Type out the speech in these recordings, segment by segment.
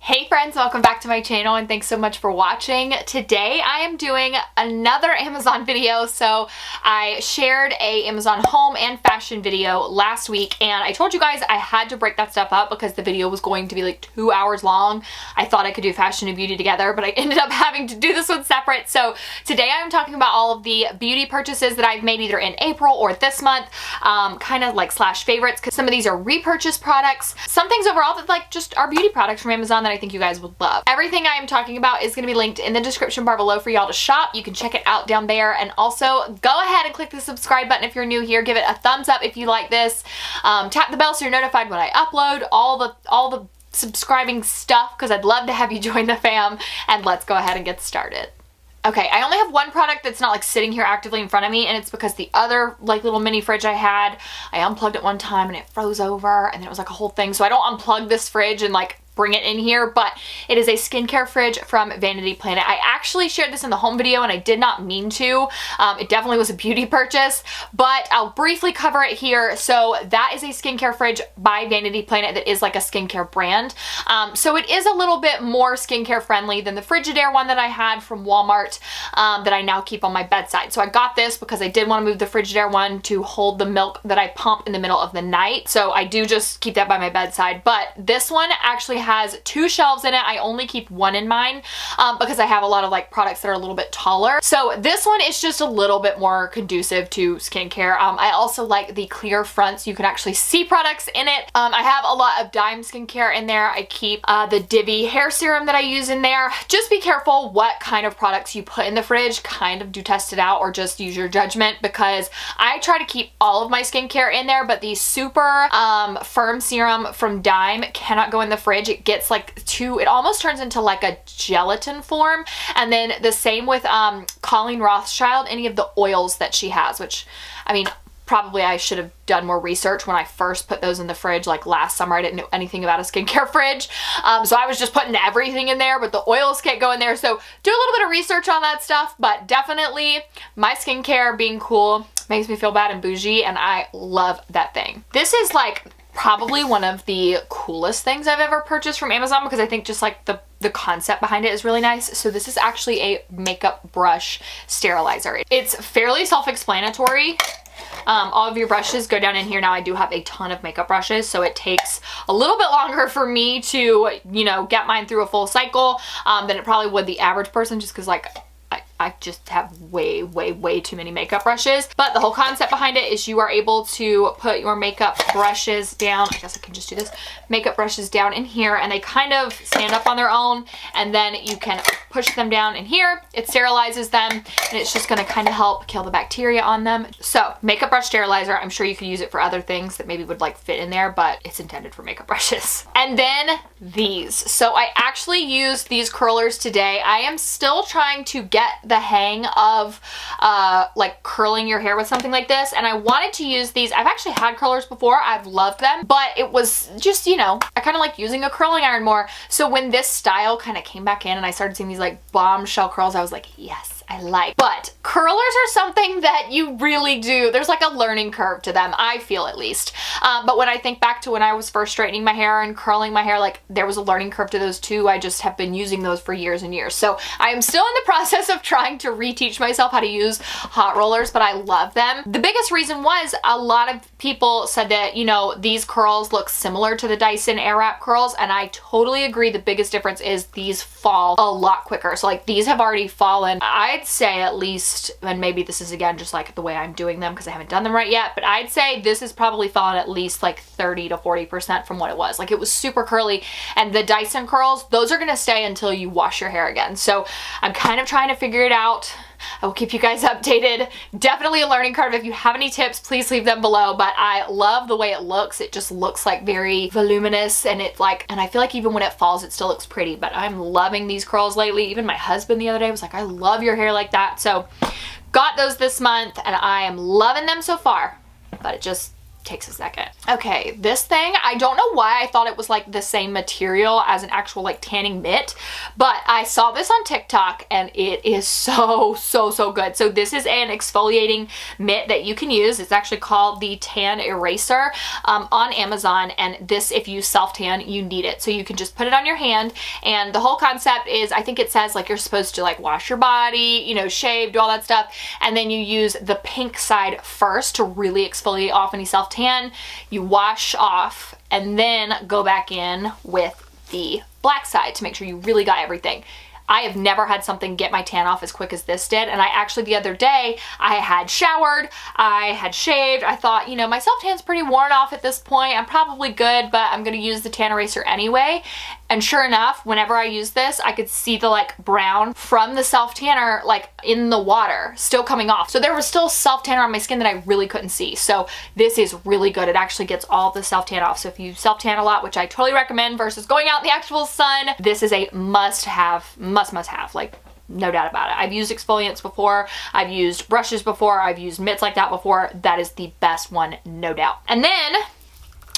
Hey friends, welcome back to my channel and thanks so much for watching. Today I am doing another Amazon video. So I shared a Amazon home and fashion video last week and I told you guys I had to break that stuff up because the video was going to be like 2 hours long. I thought I could do fashion and beauty together, but I ended up having to do this one separate. So today I'm talking about all of the beauty purchases that I've made either in April or this month, kind of like slash favorites, because some of these are repurchase products. Some things overall that like just are beauty products from Amazon that I think you guys would love. Everything I am talking about is going to be linked in the description bar below for y'all to shop. You can check it out down there, and also go ahead and click the subscribe button if you're new here. Give it a thumbs up if you like this. Tap the bell so you're notified when I upload all the subscribing stuff, because I'd love to have you join the fam. And let's go ahead and get started. Okay, I only have one product that's not like sitting here actively in front of me, and it's because the other like little mini fridge I had, I unplugged it one time and it froze over, and then it was like a whole thing. So I don't unplug this fridge and like bring it in here, but it is a skincare fridge from Vanity Planet. I actually shared this in the home video and I did not mean to. It definitely was a beauty purchase, but I'll briefly cover it here. So that is a skincare fridge by Vanity Planet that is like a skincare brand. So it is a little bit more skincare friendly than the Frigidaire one that I had from Walmart that I now keep on my bedside. So I got this because I did want to move the Frigidaire one to hold the milk that I pump in the middle of the night. So I do just keep that by my bedside, but this one actually has 2 shelves in it. I only keep one in mine because I have a lot of like products that are a little bit taller. So this one is just a little bit more conducive to skincare. I also like the clear front so you can actually see products in it. I have a lot of Dime skincare in there. I keep the Divi hair serum that I use in there. Just be careful what kind of products you put in the fridge. Kind of do test it out or just use your judgment, because I try to keep all of my skincare in there, but the super firm serum from Dime cannot go in the fridge. It gets like it almost turns into like a gelatin form. And then the same with Colleen Rothschild, any of the oils that she has, which I mean, probably I should have done more research when I first put those in the fridge like last summer. I didn't know anything about a skincare fridge. So I was just putting everything in there, but the oils can't go in there. So do a little bit of research on that stuff, but definitely my skincare being cool makes me feel bad and bougie, and I love that thing. This is like probably one of the coolest things I've ever purchased from Amazon, because I think just like the concept behind it is really nice. So this is actually a makeup brush sterilizer. It's fairly self-explanatory. All of your brushes go down in here. Now I do have a ton of makeup brushes, so it takes a little bit longer for me to, you know, get mine through a full cycle than it probably would the average person, just because like I just have way too many makeup brushes. But the whole concept behind it is you are able to put your makeup brushes down. I guess I can just do this. Makeup brushes down in here, and they kind of stand up on their own, and then you can push them down in here. It sterilizes them, and it's just going to kind of help kill the bacteria on them. So makeup brush sterilizer, I'm sure you could use it for other things that maybe would like fit in there, but it's intended for makeup brushes. And then these. So I actually used these curlers today. I am still trying to get the hang of like curling your hair with something like this, and I wanted to use these. I've actually had curlers before. I've loved them, but it was just, you know, I kind of like using a curling iron more. So when this style kind of came back in and I started seeing these like bombshell curls, I was like, yes, I like. But curlers are something that you really do. There's like a learning curve to them, I feel at least. But when I think back to when I was first straightening my hair and curling my hair, like there was a learning curve to those too. I just have been using those for years and years. So I am still in the process of trying to reteach myself how to use hot rollers, but I love them. The biggest reason was a lot of people said that, you know, these curls look similar to the Dyson Airwrap curls, and I totally agree. The biggest difference is these fall a lot quicker. So like these have already fallen, I'd say at least, and maybe this is again just like the way I'm doing them because I haven't done them right yet, but I'd say this has probably fallen at least like 30 to 40% from what it was. Like it was super curly, and the Dyson curls, those are gonna stay until you wash your hair again. So I'm kind of trying to figure it out. I will keep you guys updated. Definitely a learning curve. If you have any tips, please leave them below, but I love the way it looks. It just looks like very voluminous, and it's like, and I feel like even when it falls, it still looks pretty, but I'm loving these curls lately. Even my husband the other day was like, I love your hair like that. So got those this month, and I am loving them so far, but it just takes a second. Okay, this thing, I don't know why I thought it was like the same material as an actual like tanning mitt, but I saw this on TikTok and it is so good. So this is an exfoliating mitt that you can use. It's actually called the Tan Eraser on Amazon, and this, if you self-tan, you need it. So you can just put it on your hand, and the whole concept is, I think it says like you're supposed to like wash your body, you know, shave, do all that stuff, and then you use the pink side first to really exfoliate off any self-tan. You wash off and then go back in with the black side to make sure you really got everything. I have never had something get my tan off as quick as this did. And I actually, the other day, I had showered, I had shaved. I thought, you know, my self-tan's pretty worn off at this point. I'm probably good, but I'm gonna use the Tan Eraser anyway. And sure enough, whenever I used this, I could see the like brown from the self-tanner like in the water still coming off. So there was still self-tanner on my skin that I really couldn't see. So this is really good. It actually gets all the self-tan off. So if you self-tan a lot, which I totally recommend versus going out in the actual sun, this is a must-have, must-have, like no doubt about it. I've used exfoliants before, I've used brushes before, I've used mitts like that before. That is the best one, no doubt. And then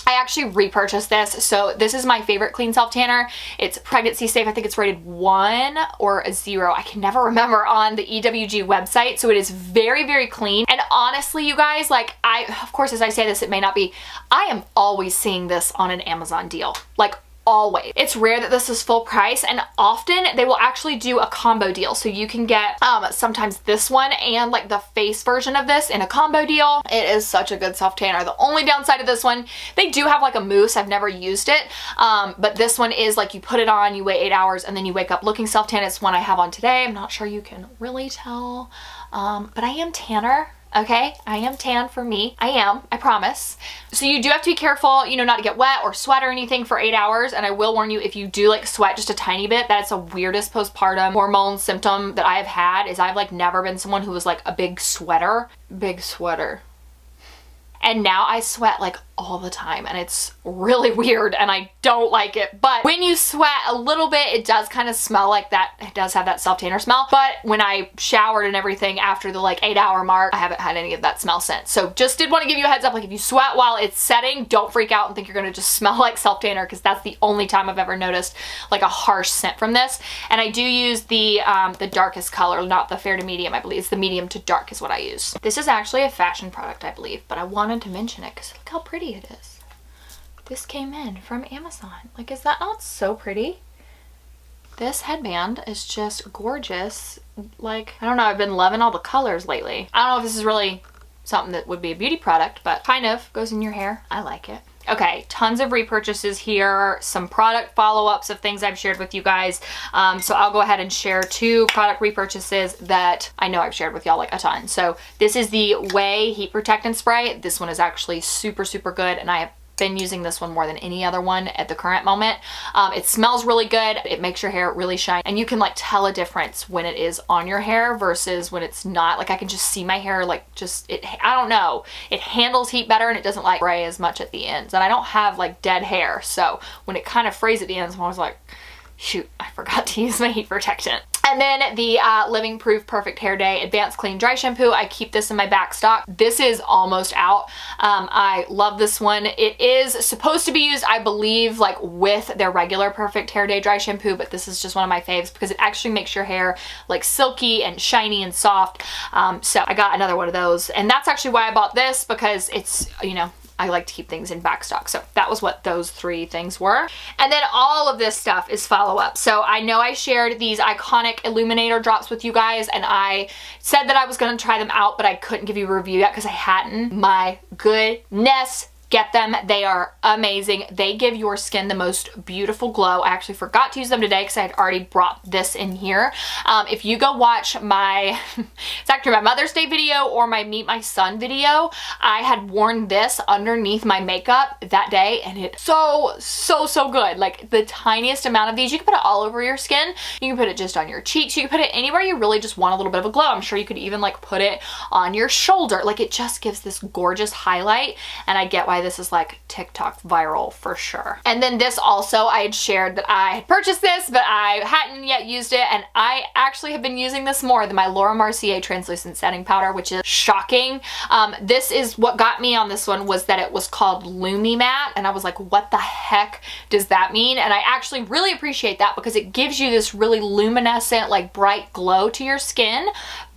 I actually repurchased this. So this is my favorite clean self tanner. It's pregnancy safe. I think it's rated 1 or a 0. I can never remember on the EWG website. So it is very clean. And honestly, you guys, like of course, as I say this, it may not be, I am always seeing this on an Amazon deal. Like always. It's rare that this is full price, and often they will actually do a combo deal. So you can get sometimes this one and like the face version of this in a combo deal. It is such a good self tanner. The only downside of this one, they do have like a mousse. I've never used it, but this one is like you put it on, you wait 8 hours, and then you wake up looking self tan. It's one I have on today. I'm not sure you can really tell, but I am tanner. Okay, I am tan for me. I promise. So you do have to be careful, you know, not to get wet or sweat or anything for 8 hours. And I will warn you, if you do like sweat just a tiny bit, that's the weirdest postpartum hormone symptom that I've had. Is I've like never been someone who was like a big sweater. And now I sweat like all the time, and it's really weird and I don't like it. But when you sweat a little bit, it does kind of smell like that. It does have that self tanner smell. But when I showered and everything after the like 8 hour mark, I haven't had any of that smell since. So just did want to give you a heads up, like if you sweat while it's setting, don't freak out and think you're gonna just smell like self tanner, because that's the only time I've ever noticed like a harsh scent from this. And I do use the darkest color, not the fair to medium. I believe it's the medium to dark is what I use. This is actually a fashion product, I believe, but I wanted to mention it because look how pretty it is. This came in from Amazon. Like, is that not so pretty? This headband is just gorgeous. Like, I don't know, I've been loving all the colors lately. I don't know if this is really something that would be a beauty product, but kind of goes in your hair. I like it. Okay, tons of repurchases here, some product follow-ups of things I've shared with you guys. So I'll go ahead and share 2 product repurchases that I know I've shared with y'all like a ton. So this is the Way Heat Protectant Spray. This one is actually super good, and I have been using this one more than any other one at the current moment. It smells really good. It makes your hair really shine, and you can like tell a difference when it is on your hair versus when it's not. Like I can just see my hair like I don't know. It handles heat better, and it doesn't like fray as much at the ends. And I don't have like dead hair, so when it kind of frays at the ends, I was like, shoot, I forgot to use my heat protectant. And then the Living Proof Perfect Hair Day Advanced Clean Dry Shampoo. I keep this in my back stock. This is almost out. I love this one. It is supposed to be used, I believe, like with their regular Perfect Hair Day Dry Shampoo, but this is just one of my faves because it actually makes your hair like silky and shiny and soft. So I got another one of those, and that's actually why I bought this, because it's, you know, I like to keep things in back stock. So that was what those 3 things were. And then all of this stuff is follow-up. So I know I shared these iconic illuminator drops with you guys, and I said that I was gonna try them out, but I couldn't give you a review yet because I hadn't. My goodness. Get them. They are amazing. They give your skin the most beautiful glow. I actually forgot to use them today because I had already brought this in here. If you go watch my, it's actually my Mother's Day video or my Meet My Son video, I had worn this underneath my makeup that day, and it's so good. Like the tiniest amount of these, you can put it all over your skin. You can put it just on your cheeks. You can put it anywhere you really just want a little bit of a glow. I'm sure you could even like put it on your shoulder. Like it just gives this gorgeous highlight, and I get why why this is like TikTok viral for sure. And then this also, I had shared that I had purchased this, but I hadn't yet used it, and I actually have been using this more than my Laura Mercier translucent setting powder, which is shocking. This is what got me on this one, was that it was called Lumi Matte, and I was like, what the heck does that mean? And I actually really appreciate that because it gives you this really luminescent, like bright glow to your skin,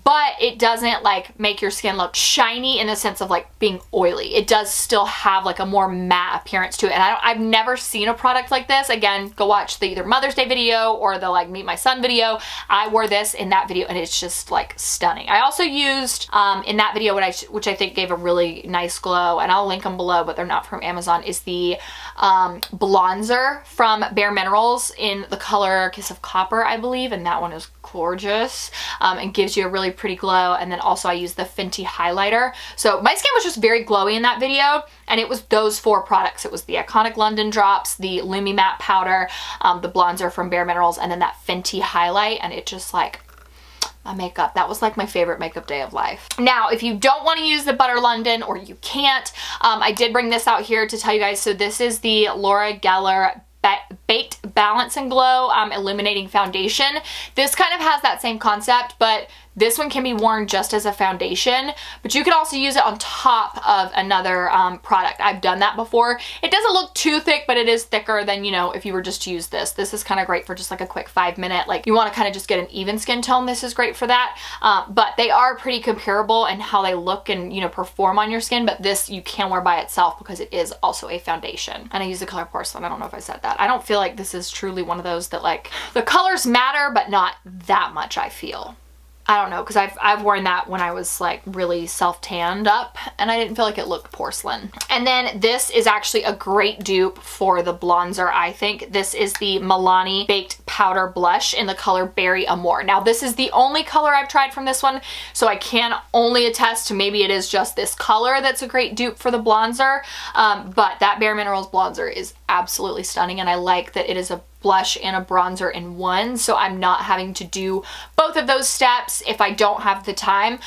but it doesn't like make your skin look shiny in the sense of like being oily. It does still have like a more matte appearance to it. And I've never seen a product like this. Again, go watch the either Mother's Day video or the like meet my son video. I wore this in that video and it's just like stunning. I also used in that video, which I think gave a really nice glow, and I'll link them below, but they're not from Amazon, is the bronzer from Bare Minerals in the color Kiss of Copper, I believe. And that one is gorgeous and gives you a really pretty glow. And then also I used the Fenty highlighter. So my skin was just very glowy in that video, and it was those 4 products. It was the Iconic London drops, the Lumi Matte powder, the bronzer from Bare Minerals, and then that Fenty highlight, and it just like my makeup. That was like my favorite makeup day of life. Now, if you don't want to use the Butter London, or you can't, I did bring this out here to tell you guys. So this is the Laura Geller Baked Balance and Glow Illuminating Foundation. This kind of has that same concept, but this one can be worn just as a foundation, but you could also use it on top of another product. I've done that before. It doesn't look too thick, but it is thicker than, you know, if you were just to use this. This is kind of great for just like a quick 5-minute, like you want to kind of just get an even skin tone. This is great for that. But they are pretty comparable in how they look and, you know, perform on your skin, but this you can wear by itself because it is also a foundation. And I use the color Porcelain. I don't know if I said that. I don't feel like this is truly one of those that like the colors matter, but not that much, I feel. I don't know, because I've worn that when I was like really self-tanned up and I didn't feel like it looked porcelain. And then this is actually a great dupe for the bronzer, I think. This is the Milani Baked Powder Blush in the color Berry Amore. Now this is the only color I've tried from this one, so I can only attest to maybe it is just this color that's a great dupe for the bronzer. But that Bare Minerals bronzer is absolutely stunning, and I like that it is a blush and a bronzer in one, so I'm not having to do both of those steps if I don't have the time.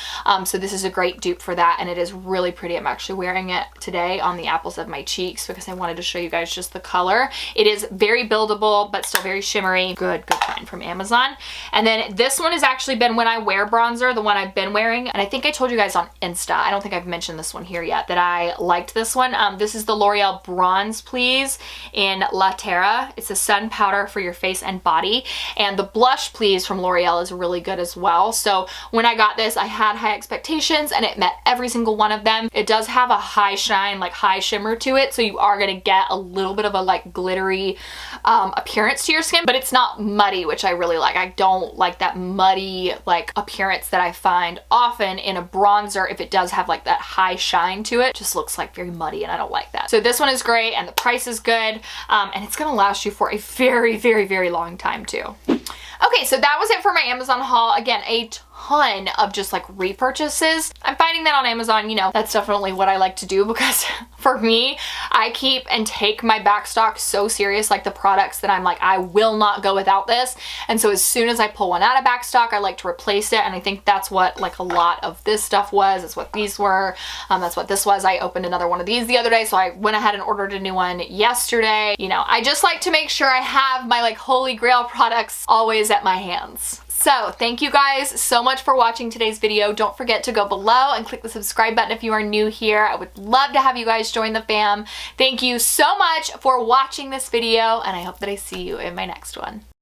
So this is a great dupe for that, and it is really pretty. I'm actually wearing it today on the apples of my cheeks because I wanted to show you guys just the color. It is very buildable but still very shimmery. Good find from Amazon. And then this one has actually been, when I wear bronzer, the one I've been wearing, and I think I told you guys on Insta, I don't think I've mentioned this one here yet, that I liked this one. This is the L'Oreal Bronze Please in La Terra. It's a sun powder for your face and body, and the blush Please from L'Oreal is really good as well. So when I got this, I had high expectations and it met every single one of them. It does have a high shine, like high shimmer to it, so you are going to get a little bit of a like glittery appearance to your skin, but it's not muddy, which I really like. I don't like that muddy like appearance that I find often in a bronzer. If it does have like that high shine to it, just looks like very muddy, and I don't like that. So this one is great, and the price is good, and it's gonna last you for a very long time too. Okay, so that was it for my Amazon haul. Again, a ton of just like repurchases. I'm finding that on Amazon, you know, that's definitely what I like to do, because for me, I keep and take my back stock so serious, like the products that I'm like, I will not go without this. And so as soon as I pull one out of back stock, I like to replace it. And I think that's what like a lot of this stuff was. That's what these were. That's what this was. I opened another one of these the other day, so I went ahead and ordered a new one yesterday. You know, I just like to make sure I have my like holy grail products always at my hands. So thank you guys so much for watching today's video. Don't forget to go below and click the subscribe button if you are new here. I would love to have you guys join the fam. Thank you so much for watching this video, and I hope that I see you in my next one.